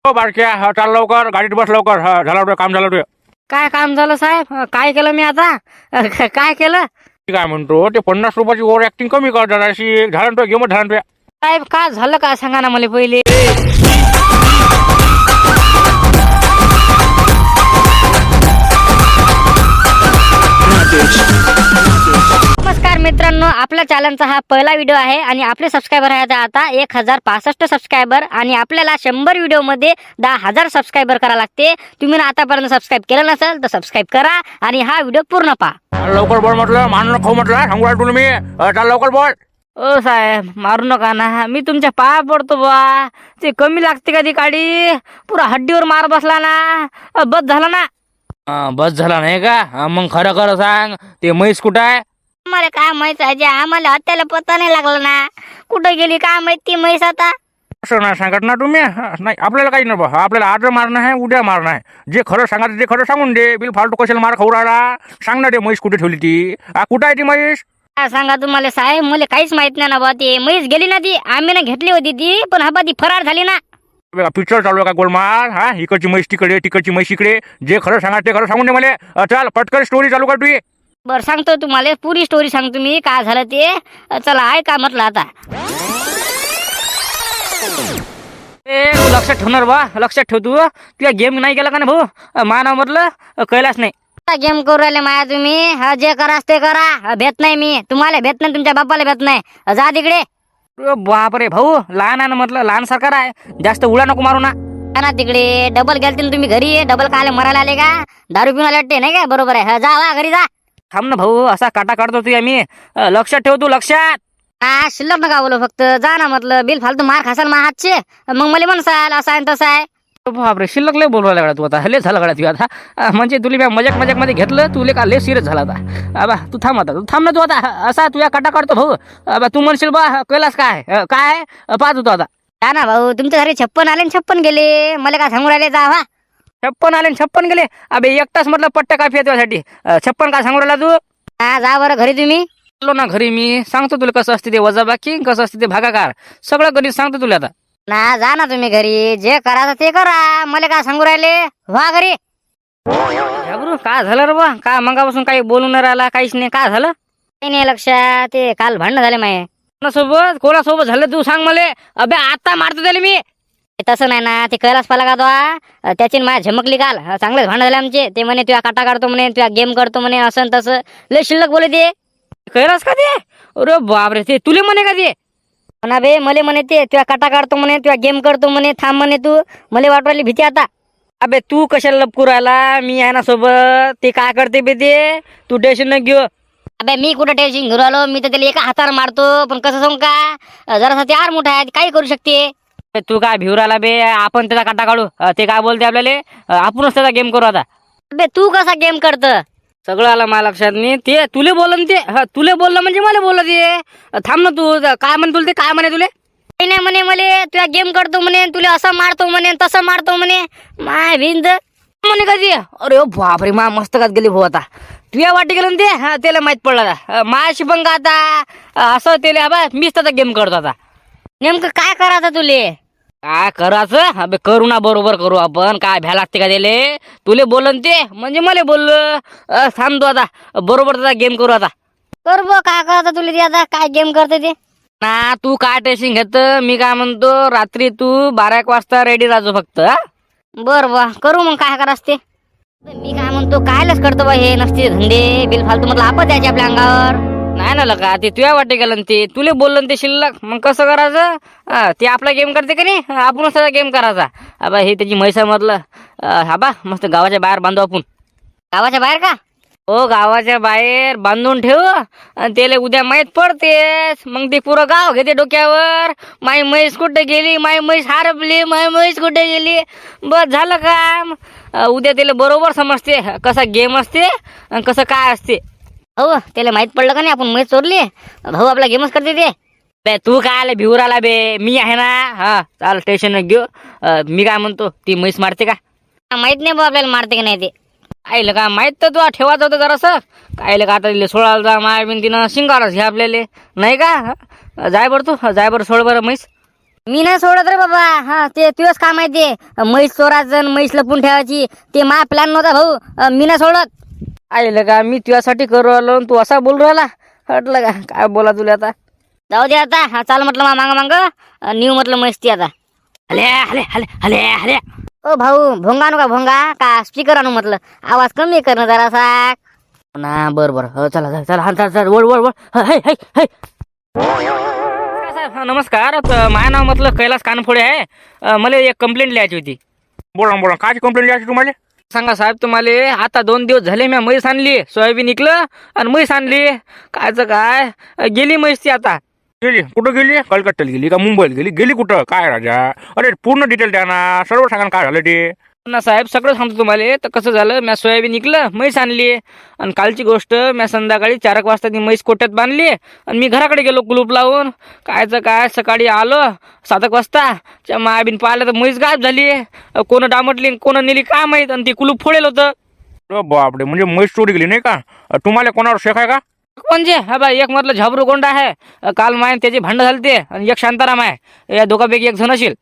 हो बारक्या, चाल लवकर, गाडीत बस लवकर. झालं तुझं काम, झालं तुझं. काय काम झालं साहेब? काय केलं मी आता? काय केलं मी काय म्हणतो, ते 50 रुपयाची ओव्हर ऍक्टिंग कमी कर जराशी. झालं तुझं, गेम झालं तुझ्या. साहेब? काय झालं काय सांगा ना मला पहिले. नमस्कार मित्रांनो, आपल्या चॅनलचा हा पहिला व्हिडिओ आहे आणि आपले सबस्क्रायबर आहेत आता 1065 सबस्क्रायबर आणि आपल्याला 100 व्हिडिओ मध्ये 10,000 सबस्क्रायबर करा लागते. तुम्ही आतापर्यंत सबस्क्राईब केलं नसेल तर सबस्क्राईब करा आणि हा व्हिडिओ पूर्ण पहा. लवकर बोल म्हटलं, मान खाऊ म्हटलं, सांगू राहिलो तुला मी. चाल लवकर बोल. ओ साहेब, मारू नका ना, मी तुमच्या पाया पडतो बा. ते कमी लागते का ती काडी? पुरा हड्डीवर मार बसला ना. बस झाला ना. बस झाला नाही का? मग खरं खरं सांग, ते म्हैस कुठं आहे? आम्हाला काय माहित आहे, आम्हाला हत्याला पत्ता नाही लागला ना. कुठं गेली काय माहित ती म्हैस आता. असं नाही सांगत ना तुम्ही. नाही, आपल्याला काही नाही बा. आपल्याला आज मारणं आहे, उद्या मारणं आहे. जे खरं सांगायचं ते खरं सांगून दे. बिल फालतू कशाला मार खाऊ राहिला? सांग ना, ते म्हैस कुठे ठेवली ती? कुठं आहे ती म्हैस? काय सांगा तुम्हाला साहेब, मला काहीच माहित नाही ना बा. ती म्हैस गेली ना, ती आम्ही ना घेतली होती ती, पण हा बा ती फरार झाली ना. पिक्चर चालू आहे का गोलमाल? इकडची म्हैस तिकडे, तिकडची म्हैस इकडे. जे खरं सांगा ते खरं सांगून दे मला. चाल पटकन स्टोरी चालू कर तुझी. बरं सांगतो तुम्हाला, पुरी स्टोरी सांगतो मी काय झालं ते. चला ऐका म्हटलं आता. तू लक्षात ठेवणार बा, लक्षात ठेव. तुला गेम नाही केला का ना भाऊ? मानव म्हटलं कैलास नाही. गेम करू राहिले माया तुम्ही. जे करास ते करा. भेट नाही मी तुम्हाला, भेट नाही तुमच्या बापाला, भेट नाही. जा तिकडे. बापरे भाऊ, लहान आहे ना म्हटलं, लहान सरकार आहे. जास्त उडा नको मारू ना. ना तिकडे डबल गेलते ना तुम्ही घरी. डबल काले मरायला आले का? दारू पिऊन आले नाही का? बरोबर आहे. जा वा घरी जा. थांब ना भाऊ, असा काटा काढतो तू आम्ही. लक्षात ठेव तू, लक्षात. शिल्लक नका बोलू, फक्त जा ना म्हटलं. बिल फालतू मार खासाल मा हातचे, मग मला म्हणसाल असं आहे तसं आहे. बापरे, शिल्लक लय बोलू लागला तू आता. लय झालं गड्या तू आता. म्हणजे तुला मजाक मजाक मध्ये घेतलं, तुला का लय सिरियस झाला आता. आबा तू थांब आता, तू थांब ना तू आता. असा तुझ्या काटा काढतो भाऊ. आबा तू म्हणशील बा कैलास काय काय पाहत होतो आता. का ना भाऊ, तुमच्या घरी 56 आले आणि 56 गेले. मला काय सांगू राहिले? जा वा. 56 आले आणि 56 गेले. अबे एक तास म्हटलं पट्ट्या काय तुझ्यासाठी. 56 काय सांगू राहिला तू? जा बरं घरी तुम्ही. चलो ना घरी, मी सांगतो तुला कसं असते ते वजाबाकी, कसं असते ते भागाकार. सगळं घरी सांगतो तुला आता. ना जा ना तुम्ही घरी. जे करायचं ते करा. मला काय सांगू राहिले? वा घरी. काय झालं रे बा? काय मंगापासून काही बोलून नाही राहिला, काहीच नाही. काय झालं? काही नाही लक्षात. ते काल भांडण झाले माये. कोणासोबत झालं तू सांग मला. अबे आता मारतो त्याला मी. तसं नाही ना, ते कैलास पाला का तो, त्याची माझ्या झमकली काल. चांगलेच भांडण झाले आमचे. ते म्हणे तुझ्या काटा काढतो म्हणे, तुझ्या गेम करतो म्हणे, असं तसं लय शिल्लक बोले ते. कैलास का ते? अरे बापरे, ते तुले म्हणे का ते? म्हणा बे, मले म्हणे ते तुझ्या काटा काढतो म्हणे, तुझ्या गेम करतो म्हणे. थांब म्हणे तू. मला वाटवायला भीती आता. अबे तू कशाला लपकू राहिला? मी आहे ना सोबत. ते काय करते बे ते, तू टेन्शन न घेऊ. अबे मी कुठं टेन्शन घेऊन राहिलो? मी तर त्याला एका हातावर मारतो. पण कसं सांगू का, जरासा ते आर मोठा आहे, काही करू शकते. तू काय भिऊ राहिला बे? आपण त्याचा काटा काढू. ते काय बोलते आपल्याला, आपणच त्याचा गेम करू आता. अबे तू कसा गेम करत? सगळं आला माझ्या लक्षात. नाही ते तुले बोललं ते, तुले बोललं म्हणजे मला बोललं ते. थांब ना तू. काय म्हणे तुला ते? काय म्हणे तुले? काही नाही म्हणे मला, तुला गेम करतो म्हणे, तुला असं मारतो म्हणे, तसं मारतो म्हणे. माय भिंद म्हणे कधी. अरे बापरे, मा मस्तकात गेली भाऊ आता. तुझ्या वाटी गेलं ते. त्याला माहित पडलं का माझ्याशी पण का आता असं त्याला. बा मीच त्याचा गेम करतो आता. नेमकं काय करायचं तुले? काय करायचं? अबे करू ना, बरोबर करू आपण. काय भ्या लागते का त्याले? तुले बोलन ते म्हणजे मला बोललं. थांबतो आता, बरोबर त्याचा गेम करू आता. कर ब, काय करायचं तुले ते आता? काय गेम करते ते ना? तू काय टेन्शन घेत? मी काय म्हणतो, रात्री तू 12 वाजता रेडी राहतो फक्त. बर बा, करू मग. काय करायचं ते? मी काय म्हणतो, कायलाच करतो बा हे नसते धंदे. बिल फालतू म्हटलं आपत द्यायचे आपल्या अंगावर. नाही ना लका, ते तुझ्या वाटे गेलं ते. तुले बोललं ते शिल्लक. मग कसं करायचं? ते आपला गेम करते का नाही, आपणच त्याचा गेम करायचा. आबा हे त्याची म्हैसामधलं. आबा मस्त गावाच्या बाहेर बांधू आपण. गावाच्या बाहेर का? हो, गावाच्या बाहेर बांधून ठेव. आणि त्याला उद्या माहीत पडतेस, मग ते पुरं गाव घेते डोक्यावर. माई म्हैस कुठे गेली, माई म्हैस हरपली, माई म्हैस कुठे गेली. बस झालं काम. उद्या त्याला बरोबर समजते कसा गेम असते आणि कसं काय असते. हो, त्याला माहित पडलं का नाही आपण म्हैस चोरली. भाऊ आपला गेमच करते ते. बे तू काय आला भिवर आला बे? मी आहे ना. चाल टेन्शन न घेऊ. मी काय म्हणतो, ती म्हैस मारते का? माहित नाही बा आपल्याला मारते का नाही ते. आईला का माहित तर तू ठेवायचं होतं जरासं. काय का आता सोळाला जा माय बिन तिनं शिंगारच घ्या आपल्याला नाही का? जाय बरं तू, जाय बरं, सोड बरं म्हैस. मी नाही सोडत रे बाबा. हा ते तुझंच काम आहे ते. म्हैस चोराचं म्हैस लपून ठेवायची ते माझा प्लॅन नव्हता भाऊ. मी नाही सोडत. आईलं का मी तुझ्यासाठी करू आलो आणि तू असा बोलू राहिला. हटलं का काय बोला तुला आता. जाऊ दे आता. हा चाल म्हटलं मांग मांग न्यू म्हटलं म्हैस ती आता. हले हले हले हले हले. ओ भाऊ भोंगा आणू का भोंगा का स्पीकर आणू म्हटलं. आवाज कमी करणं जरासा ना. बरं हो चला चला हा चल वळ वळ वळ. हे हे हे साहेब नमस्कार. माझं नाव म्हटलं कैलास कानफोडे आहे. मला एक कंप्लेंट लिहायची होती. बोला काय कंप्लेंट द्यायची तुम्हाला? सांगा साहेब तुम्हाला आता 2 दिवस झाले मी म्हैस आणली. सोयाबीन निघलं आणि म्हैस आणली. कायचं काय गेली म्हैस ती आता. गेली कुठं गेली? कलकत्त्याला गेली का मुंबईला गेली कुठं? काय राजा? अरे पूर्ण डिटेल द्या ना. सर्व सांगा ना काय झालं ते. ना साहेब सगळं सांगतो तुम्हाला. तर कसं झालं मी सोयाबीन निघलं म्हैस आणली आणि कालची गोष्ट मी संध्याकाळी 4 वाजता ती म्हैस कोट्यात बांधली आणि मी घराकडे गेलो कुलूप लावून. कायचं काय सकाळी आलो 7 वाजता मायाबीन पाहिलं तर म्हैस गायब झाली. कोण डामटली कोण नेली काय माहीत आणि ती कुलूप फोडेल होतं. बापरे म्हणजे म्हैस चोरी गेली नाही का? तुम्हाला कोणावर शेक आहे का? म्हणजे हा बा एक म्हटलं झाबरू गोंडा आहे. काल माय त्याची भांडण झालते आणि एक शांताराम आहे. या दोघांपैकी एक जण असेल.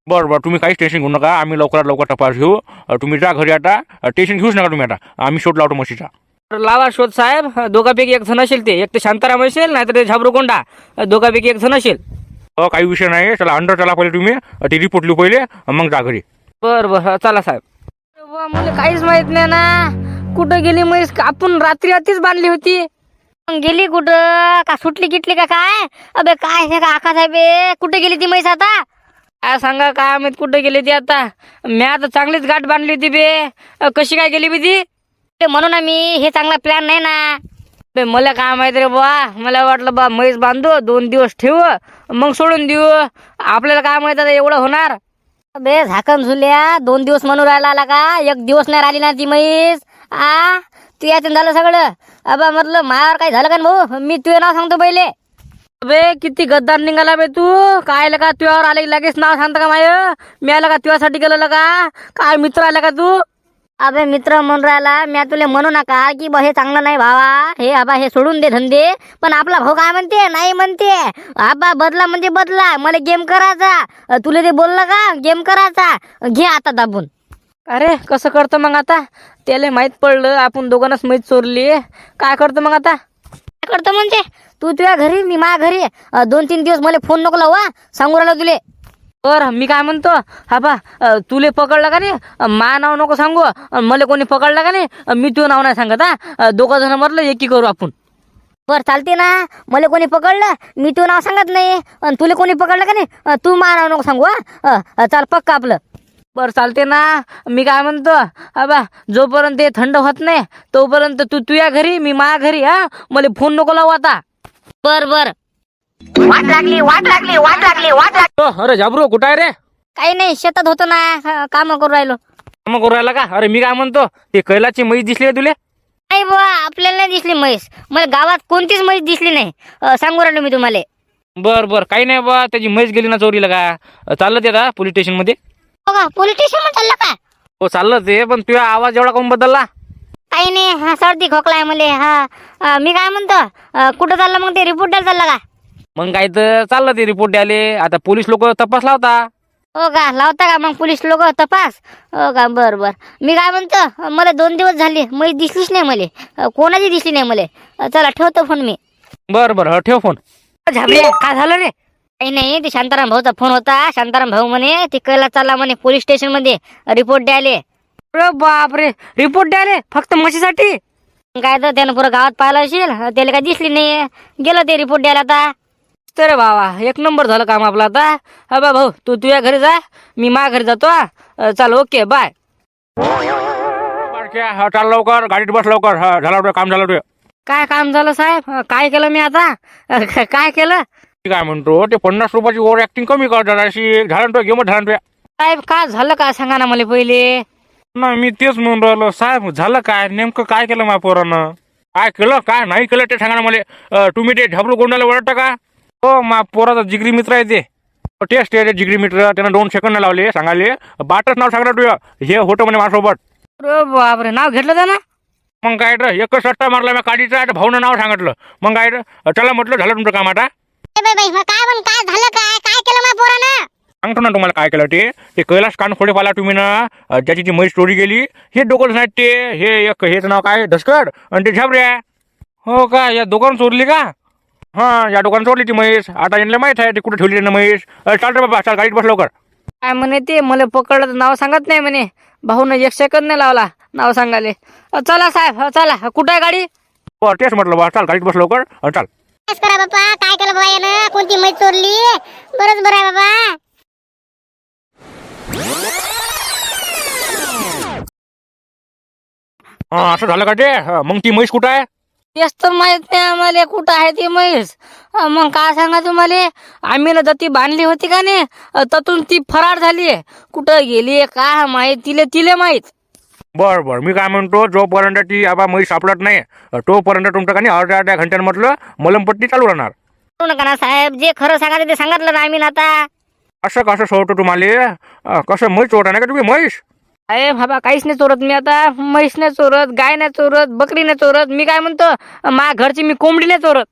बरं तुम्ही काहीच टेन्शन घेऊ नका. आम्ही लवकरात लवकर तपास घेऊ. तुम्ही जा घरी आता. टेन्शन घेऊच नका तुम्ही आता. आम्ही शोध लावतो म्हशीचा. लावा शोध साहेब. दोघांपैकी एक जण असेल. ते एक ते शांताराम असेल नाही तर ते झाबरू गोंडा. दोघांपैकी एक जण असेल. काही विषय नाही. चला अंडर चला पहिले तुम्ही ती रिपोर्ट लिहू पहिले मग जा घरी. बरं चला साहेब. मला काहीच माहित नाही ना कुठं गेली म्हैस. आपण रात्री आधीच बांधली होती. गेली कुठं का सुटली किटली का काय? अबे काय हे का आका साहेब कुठे गेली ती म्हैस आता? काय सांगा काय माहित कुठे गेली ती आता. मी आता चांगलीच गाठ बांधली होती बे. कशी काय गेली बी ती? ते म्हणून ना मी हे चांगला प्लॅन नाही ना बे. मला काय माहित रे बा. मला वाटलं बा म्हैस बांधू 2 दिवस ठेवू मग सोडून देऊ. आपल्याला काय माहित आता एवढं होणार. बे झाकण झुल्या 2 दिवस म्हणून राहिला आला का? 1 दिवस नाही राहिली ना ती म्हैस. तू याचं झालं सगळं. अबा म्हटलं मायावर काय झालं का भाऊ? मी तुझं नाव सांगतो पहिले. अबे किती गद्दार निघाला बे तू. काय का तुझ्यावर आले लगेच नाव सांगता का माय? मी आलं का तुझ्यासाठी गेलं का? काय मित्र आला का तू? अबे मित्र म्हणून राहिला. मी तुला म्हणू नका की बा हे चांगलं नाही भावा. हे आबा हे सोडून दे धंदे. पण आपला भाऊ काय म्हणते? नाही म्हणते. आबा बदला म्हणजे बदला. मला गेम करायचा. तुला ते बोललं का गेम करायचा? घे आता दाबून. अरे कसं करतो मग आता? त्याला माहित पडलं आपण दोघांनाच माहीत चोरली. काय करतो मग आता? काय करतो म्हणजे तू तुझ्या घरी मी माझ्या घरी. 2-3 दिवस मला फोन नको लावा. सांगू राहिलो तुले. बरं मी काय म्हणतो हा बा तुले पकडलं का नाही मा नाव नको सांगू. मला कोणी पकडलं का नाही मी तुझं नाव नाही सांगत. 2 जण म्हटलं एकी करू आपण. बरं चालते ना. मला कोणी पकडलं मी तुझं नाव सांगत नाही. आणि तुला कोणी पकडलं का नाही तू मा नाव नको सांगू. चाल पक्का आपलं. बरं चालते ना. मी काय म्हणतो बा जोपर्यंत ते थंड होत नाही तोपर्यंत तू तुझ्या घरी मी माझ्या घरी. मला फोन नको लावू आता. बर वाट लागली. अरे झाबरू कुठं आहे रे? काही नाही शेतात होतो ना. काम करू राहिलो. काम करू राहिला का? अरे मी काय म्हणतो ते कैलाची म्हैस दिसली तुले? नाही बुवा आपल्याला नाही दिसली म्हैस. मला गावात कोणतीच म्हैस दिसली नाही. सांगू राहिलो मी तुम्हाला. बरं काही नाही बा. त्याची म्हैस गेली ना चोरीला का? चाललं ते आता पोलीस स्टेशन मध्ये. पोलीस स्टेशन मध्ये चाललं का? हो चाललं ते. पण तुझा आवाज एवढा काऊन बदलला? काही नाही सर्दी खोकला आहे मला. मी काय म्हणतो कुठं चाललं मग ते रिपोर्ट द्यायला चाललं का? मग काय तर चाललं ते रिपोर्ट द्यायले. आता पोलीस लोक तपास लावता. हो का लावता का मग पोलीस लोक तपास? हो का बरं मी काय म्हणतो मला 2 दिवस झाले म्हैस दिसलीच नाही. मला कोणाची दिसली नाही मला. चला ठेवतो फोन मी. बरं ठेव फोन. झाबले काय झालं रे? काही नाही ते शांताराम भाऊचा फोन होता. शांताराम भाऊ म्हणे ते कैलास चालला म्हणे पोलीस स्टेशन मध्ये रिपोर्ट द्यायले. अरे बापरे रिपोर्ट द्यायले फक्त म्हशीसाठी? काय तर त्यानं पुरं गावात पाहिलं असेल. त्याला काय दिसली नाही. गेलं ते रिपोर्ट द्यायला आता. तर बाबा 1 नंबर झालं काम आपलं आता. हा बा भाऊ तू तुझ्या घरी जा मी माझ्या घरी जातो. चाल ओके बाय. चाल लवकर गाडीत बस लवकर. झालं काम झालं तुझं. काय काम झालं साहेब? काय केलं मी आता? काय केलं? काय म्हणतो ते 50 रुपयाची ओव्हर ऍक्टिंग कमी कर जराशी. झालं तो गेम झालं तुझ्या. साहेब काय झालं का सांगा ना मला पहिले. नाही मी तेच म्हणून राहिलो साहेब. झालं काय नेमकं काय केलं माझ्या पोरानं? काय केलं काय नाही केलं ते सांगा ना मला. तुम्ही ते झाबरू गोंडाला ओळखता का? हो मा पोराचा जिगरी मित्र आहे ते. टेस्ट आहे ते जिगरी मित्र. त्यानं 2 सेकंद लावले सांगाले. बाटच नाव सांगणार तुझं. हे होतं म्हणे माझ्यासोबत. अरे बापरे नाव घेतलं त्यानं? मग काय तर एकच सट्टा मारला मी काडीचा. भाऊनं नाव सांगितलं. मग काय तर चला म्हटलं झालं तुमचं काम आता. काय झालं काय केलं माझ्या पोरानं? सांगतो ना तुम्हाला काय केलं ते कैलास कानफोडे पाला तुम्ही ना ज्याची ती म्हैस चोरी गेली हे दोघंच नाहीत ते हे एक हेच नाव काय धसकड आणि ते झाबऱ्या. हो का, या दोघांना चोरली का? हां, या दोघांना चोरली ती म्हैस. आता यांना माहीत आहे ते कुठे ठेवली ना म्हैस. चाल रे बाबा, चाल गाडीत बस लवकर. काय म्हणे ते मला पकडलं तर नाव सांगत नाही म्हणे. भाऊनं 1 सेकंद नाही लावला नाव सांगाले. चला साहेब, चला. कुठं आहे गाडी? हो तेच म्हटलं बा, चाल गाडीत बस लवकर चाल. काय करा बाबा, काय केलं बाबा यानं? कोणती म्हैस चोरली? बरंच बरं आहे बाबा. हां, असं झालं का ते? मग ती म्हैस कुठं आहे? तेच तर माहित नाही आम्हाला कुठं आहे ती म्हैस. मग काय सांगा तुम्हाला, आम्ही ना ती बांधली होती का नाही, त्यातून ती फरार झाली. कुठं गेली काय माहित, तिले माहित. बरं मी काय म्हणतो, जोपर्यंत ती आबा म्हैस सापडत नाही तोपर्यंत तुमचं का नाही अर्ध्या घंट्यांमधलं मलमपट्टी चालू राहणार. करू नका ना साहेब, जे खरं सांगायचं ते सांगितलं ना आम्ही ना आता. असं कसं सोडतो तुम्हाला? कसं म्हैस चोरता नाही का तुम्ही म्हैस? अरे बाबा, काहीच नाही चोरत मी आता. म्हैस नाही चोरत, गाय नाही चोरत, बकरी नाही चोरत. मी काय म्हणतो, माझ्या घरची मी कोंबडी नाही चोरत.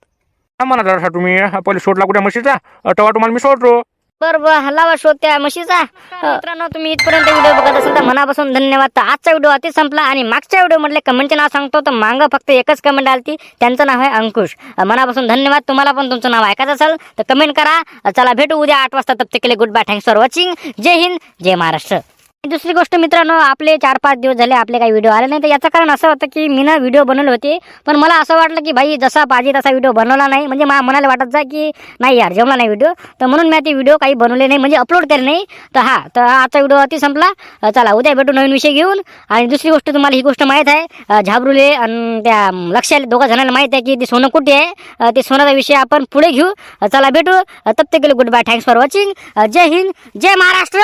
म्हणा जरासा तुम्ही पहिले शोधला कुठे म्हशीचा तेव्हा तुम्हाला मी सोडतो. बरं लावा शोध त्या म्हशीचा. मित्रांनो, तुम्ही इथपर्यंत व्हिडिओ बघत असाल तर मनापासून धन्यवाद. तर आजचा व्हिडिओ अति संपला आणि मागच्या व्हिडिओ मधले कमेंटचे नाव सांगतो. तर मागं फक्त एकच कमेंट आलती, त्यांचं नाव आहे अंकुश. मनापासून धन्यवाद. तुम्हाला पण तुमचं नाव ऐकायचं असेल तर कमेंट करा. चला भेटू उद्या 8 वाजता. तब तक के लिए good bye, thanks for watching. जय हिंद, जय महाराष्ट्र. दुसरी गोष्ट मित्रांनो, आपले 4-5 दिवस झाले आपले काही व्हिडिओ आले नाही. तर याचं कारण असं होतं की मी ना व्हिडिओ बनवले होते, पण मला असं वाटलं की भाई जसा पाहिजे तसा व्हिडिओ बनवला नाही. म्हणजे मनाला वाटत जा की नाही यार जमला नाही व्हिडिओ, तर म्हणून मी ते व्हिडिओ काही बनवले नाही, म्हणजे अपलोड केले नाही. तर आजचा व्हिडिओ अति संपला. चला उद्या भेटू नवीन विषय घेऊन. आणि दुसरी गोष्ट, तुम्हाला ही गोष्ट माहीत आहे, झाबरुले आणि त्या लक्षाला 2 जणांना माहीत आहे की ते सोनं कुठे आहे. ते सोनाचा विषय आपण पुढे घेऊ. चला भेटू. तब तक के लिए good bye, thanks for watching. जय हिंद, जय महाराष्ट्र.